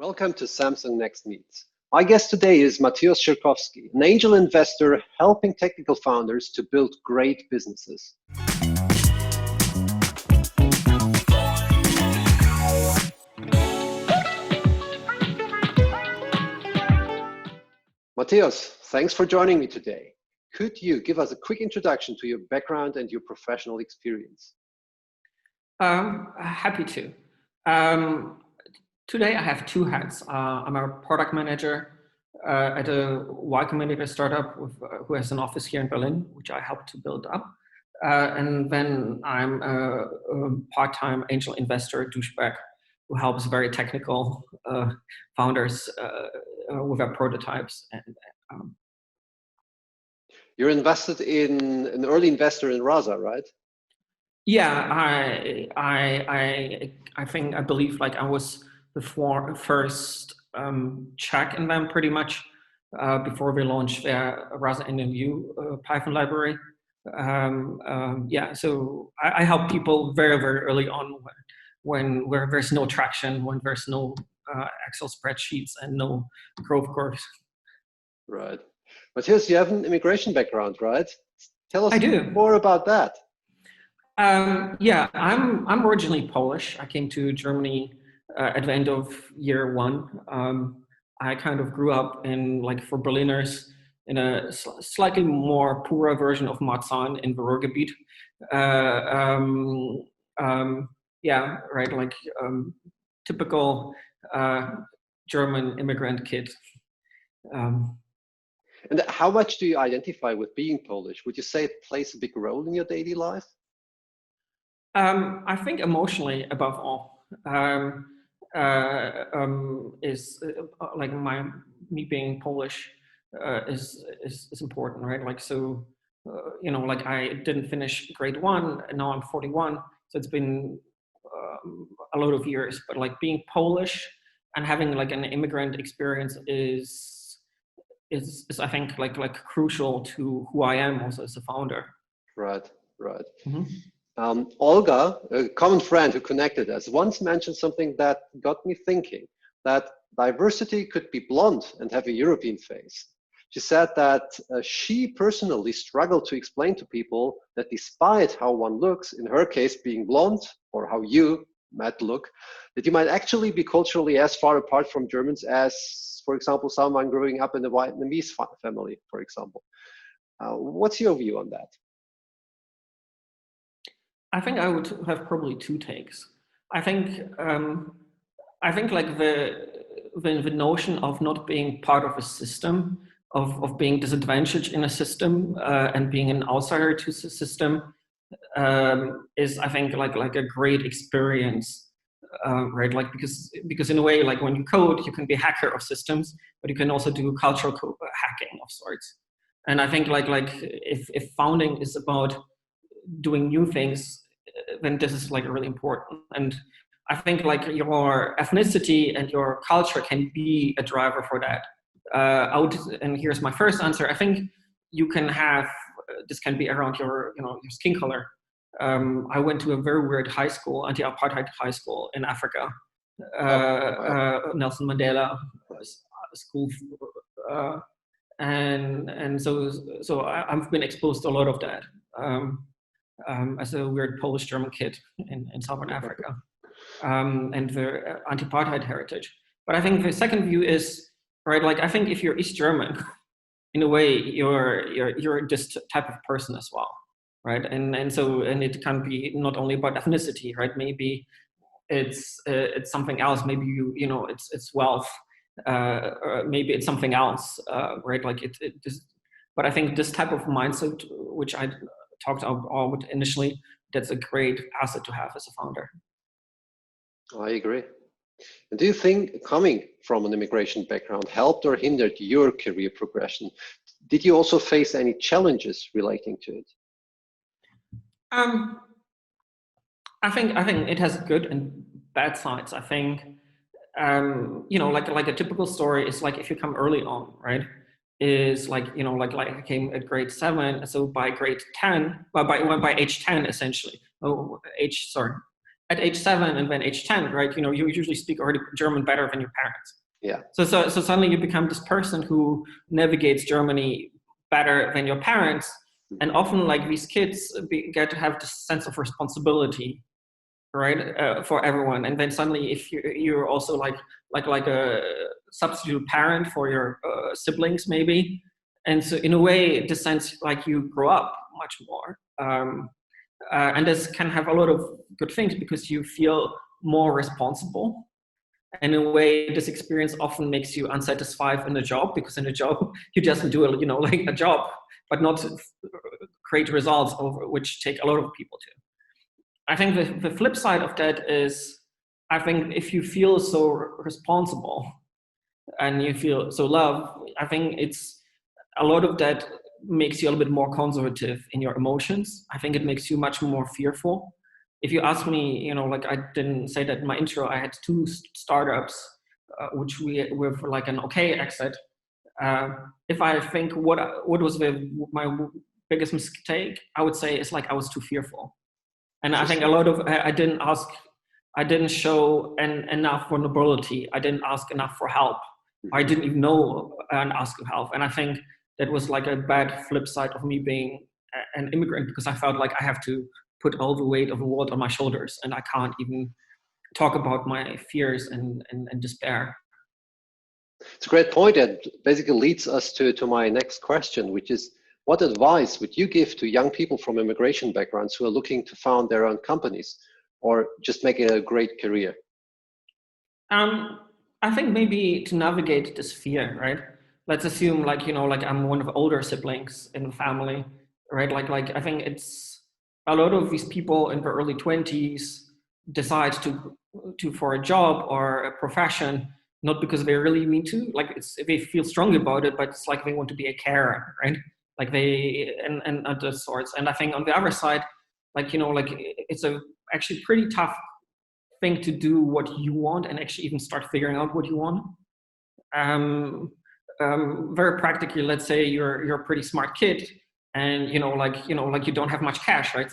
Welcome to Samsung Next Meets. My guest today is Matthaus Krzykowski, an angel investor helping technical founders to build great businesses. Matthaus, thanks for joining me today. Could you give us a quick introduction to your background and your professional experience? Happy to. Today I have two hats. I'm a product manager at a Y Combinator startup who has an office here in Berlin, which I helped to build up. And then I'm a part-time angel investor, douchebag, who helps very technical founders with their prototypes. And You're invested in an early investor in Rasa, right? Yeah, I believe like I was the first check in them pretty much before we launched their Rasa NMU Python library. So I help people very, very early on where there's no traction, when there's no Excel spreadsheets and no growth curves. Right. Matthaus, you have an immigration background, right? Tell us more about that. I'm originally Polish. I came to Germany at the end of year one. I kind of grew up in, like for Berliners, in a slightly more poorer version of Marzahn in the Ruhrgebiet. Typical German immigrant kid. And how much do you identify with being Polish? Would you say it plays a big role in your daily life? I think emotionally, above all, is like me being Polish is important, right? Like so, like I didn't finish grade 1, and now I'm 41, so it's been a lot of years. But like being Polish and having like an immigrant experience is I think like crucial to who I am also as a founder. Right. Mm-hmm. Olga, a common friend who connected us, once mentioned something that got me thinking, that diversity could be blonde and have a European face. She said that she personally struggled to explain to people that despite how one looks, in her case being blonde, or how you, Matt, look, that you might actually be culturally as far apart from Germans as, for example, someone growing up in a Vietnamese family, for example. What's your view on that? I think I would have probably two takes. I think like the notion of not being part of a system, of being disadvantaged in a system and being an outsider to the system is, I think, like a great experience, right? Like because in a way, like when you code, you can be a hacker of systems, but you can also do cultural hacking of sorts. And I think like if founding is about doing new things, then this is like really important. And I think like your ethnicity and your culture can be a driver for that. And here's my first answer. I think you can have, this can be around your skin color. I went to a very weird high school, anti-apartheid high school in Africa, Nelson Mandela school. And so I've been exposed to a lot of that. As a weird Polish German kid in Southern Africa, and the anti-apartheid heritage. But I think the second view is, right, like I think if you're East German, in a way you're this type of person as well, right? And it can be not only about ethnicity, right? Maybe it's something else. Maybe it's wealth. Or maybe it's something else, right? Like but I think this type of mindset, which I talked about initially, that's a great asset to have as a founder. I agree. And do you think coming from an immigration background helped or hindered your career progression? Did you also face any challenges relating to it? I think it has good and bad sides. I think like a typical story is like if you come early on, right? Is like I came at grade 7, so by grade 10, by age 10 essentially. at age 7 and then age 10, right? You usually speak already German better than your parents. Yeah. So suddenly you become this person who navigates Germany better than your parents. And often like these kids get to have this sense of responsibility, right, for everyone. And then suddenly if you're also like a substitute parent for your siblings maybe. And so in a way, this sense like you grow up much more. And this can have a lot of good things because you feel more responsible. And in a way, this experience often makes you unsatisfied in a job, because in a job, you just do like a job, but not create results over which take a lot of people to. I think the flip side of that is, I think if you feel so responsible and you feel so loved, I think it's a lot of that makes you a little bit more conservative in your emotions. I think it makes you much more fearful. If you ask me, like I didn't say that in my intro, I had 2 startups, which were for like an okay exit. If I think what was my biggest mistake, I would say it's like I was too fearful. And I think a lot of, I didn't show enough vulnerability. I didn't ask enough for help. I didn't even know and ask for help. And I think that was like a bad flip side of me being an immigrant, because I felt like I have to put all the weight of the world on my shoulders, and I can't even talk about my fears and despair. It's a great point, and basically leads us to my next question, which is, what advice would you give to young people from immigration backgrounds who are looking to found their own companies or just make a great career? I think maybe to navigate this fear, right? Let's assume like I'm one of the older siblings in the family, right? Like I think it's a lot of these people in the early 20s decide to for a job or a profession, not because they really mean to, like they feel strongly about it, but it's like they want to be a carer, right? Like they and other sorts. And I think on the other side, it's actually pretty tough thing to do what you want and actually even start figuring out what you want. Very practically, let's say you're a pretty smart kid, and you don't have much cash, right?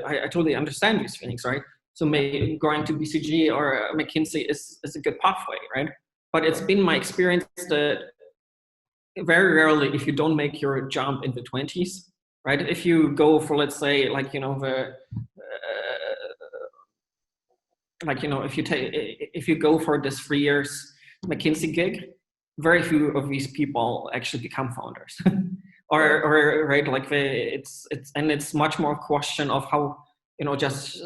I totally understand these things, right? So maybe going to BCG or McKinsey is a good pathway, right? But it's been my experience that very rarely, if you don't make your jump in the 20s, right? If you go for, let's say, if you go for this 3 years McKinsey gig, very few of these people actually become founders. or right, like it's much more a question of how, just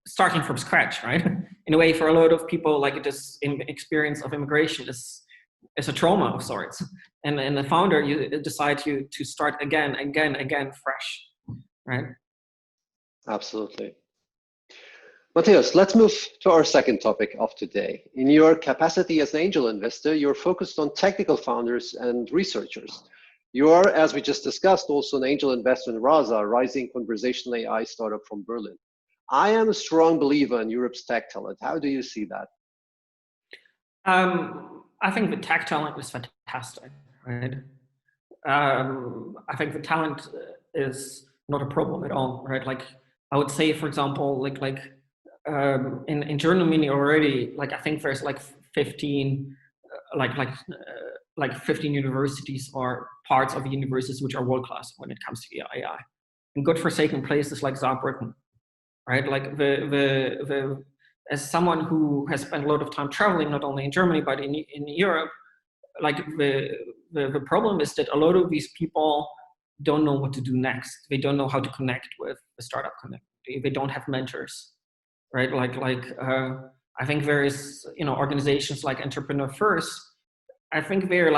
starting from scratch, right? In a way, for a lot of people, like this experience of immigration is a trauma of sorts. And the founder, you decide to start again, fresh, right? Absolutely. Matthaus, let's move to our second topic of today. In your capacity as an angel investor, you're focused on technical founders and researchers. You are, as we just discussed, also an angel investor in Rasa, a rising conversational AI startup from Berlin. I am a strong believer in Europe's tech talent. How do you see that? I think the tech talent is fantastic, right? I think the talent is not a problem at all, right? Like I would say, for example, in Germany already, like I think there's like 15, 15 universities or parts of universities which are world class when it comes to AI. And godforsaken places like Saarbrücken, right? Like as someone who has spent a lot of time traveling, not only in Germany but in Europe, like the problem is that a lot of these people don't know what to do next. They don't know how to connect with the startup community. They don't have mentors, right? I think there is organizations like Entrepreneur First. I think they're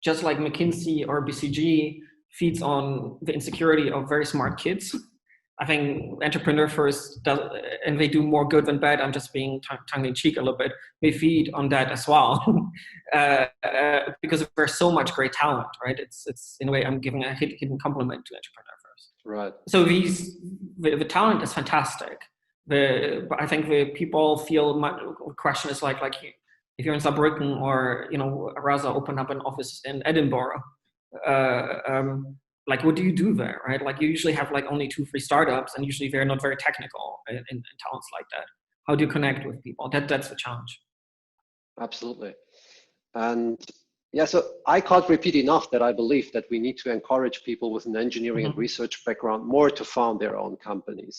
just like McKinsey or BCG feeds on the insecurity of very smart kids. I think Entrepreneur First does, and they do more good than bad. I'm just being tongue-in-cheek a little bit. They feed on that as well, because there's so much great talent, right? It's in a way I'm giving a hidden compliment to Entrepreneur First. Right. So the talent is fantastic. But I think the people feel the question is like if you're in Saarbrücken or Rasa opened up an office in Edinburgh, like, what do you do there, right? Like, you usually have like only 2-3 startups, and usually they're not very technical in towns like that. How do you connect with people? That's the challenge. Absolutely. And yeah, so I can't repeat enough that I believe that we need to encourage people with an engineering and research background more to found their own companies.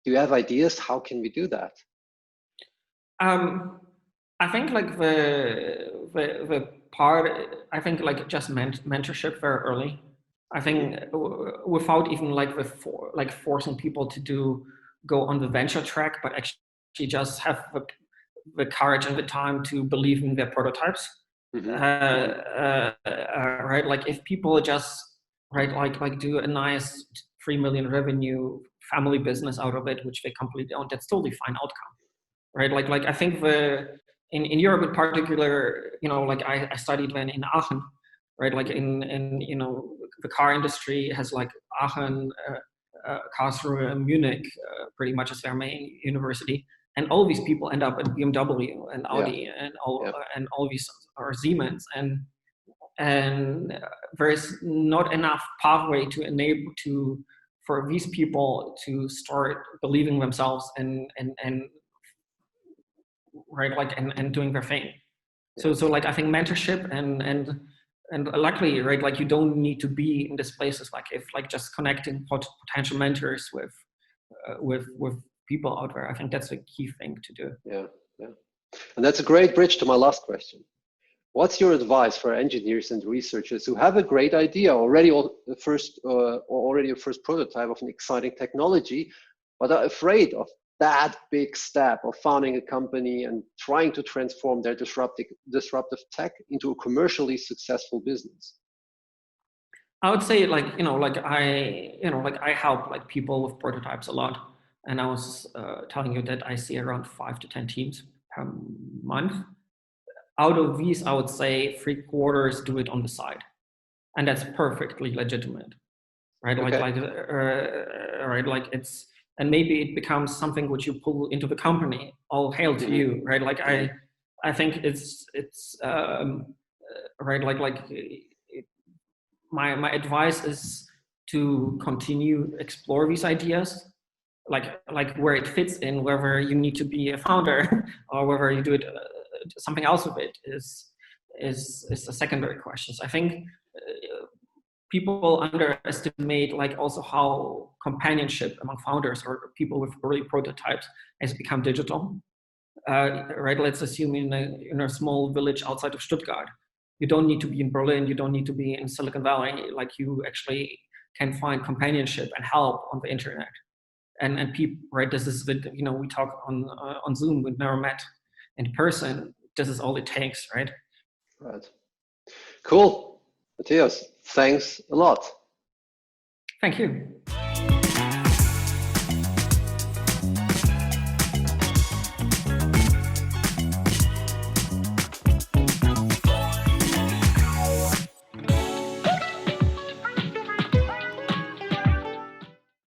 Do you have ideas? How can we do that? I think like the part, I think like just mentorship very early. I think without even like forcing people to go on the venture track, but actually just have the courage and the time to believe in their prototypes. Right, like if people just like do a nice 3 million revenue family business out of it, which they completely own, that's totally fine outcome, right? Like I think in Europe in particular, like I studied then in Aachen, right? Like in the car industry has like Aachen, Karlsruhe, and Munich pretty much as their main university, and all these people end up at BMW and Audi and all these, or Siemens, and there is not enough pathway to enable for these people to start believing themselves and right, like and doing their thing. So like I think mentorship and luckily, right, like you don't need to be in these places, like if like just connecting potential mentors with people out there, I think that's a key thing to do. Yeah. And that's a great bridge to my last question. What's your advice for engineers and researchers who have a great idea already, or already a first prototype of an exciting technology, but are afraid of that big step of founding a company and trying to transform their disruptive tech into a commercially successful business? I would say like I help like people with prototypes a lot, and I was telling you that I see around 5 to 10 teams per month. Out of these, I would say 3/4 do it on the side, and that's perfectly legitimate, right? Okay. Right, like it's, and maybe it becomes something which you pull into the company. All hail to you, right? Like I think it's right, my advice is to continue explore these ideas, like where it fits in, whether you need to be a founder or whether you do it something else with it is a secondary question. I think people underestimate like also how companionship among founders or people with early prototypes has become digital. Right, let's assume in a small village outside of Stuttgart, you don't need to be in Berlin, you don't need to be in Silicon Valley, like you actually can find companionship and help on the internet. And people, right, this is the, we talk on Zoom, we've never met in person, this is all it takes, right? Right. Cool. Matthaus, thanks a lot. Thank you.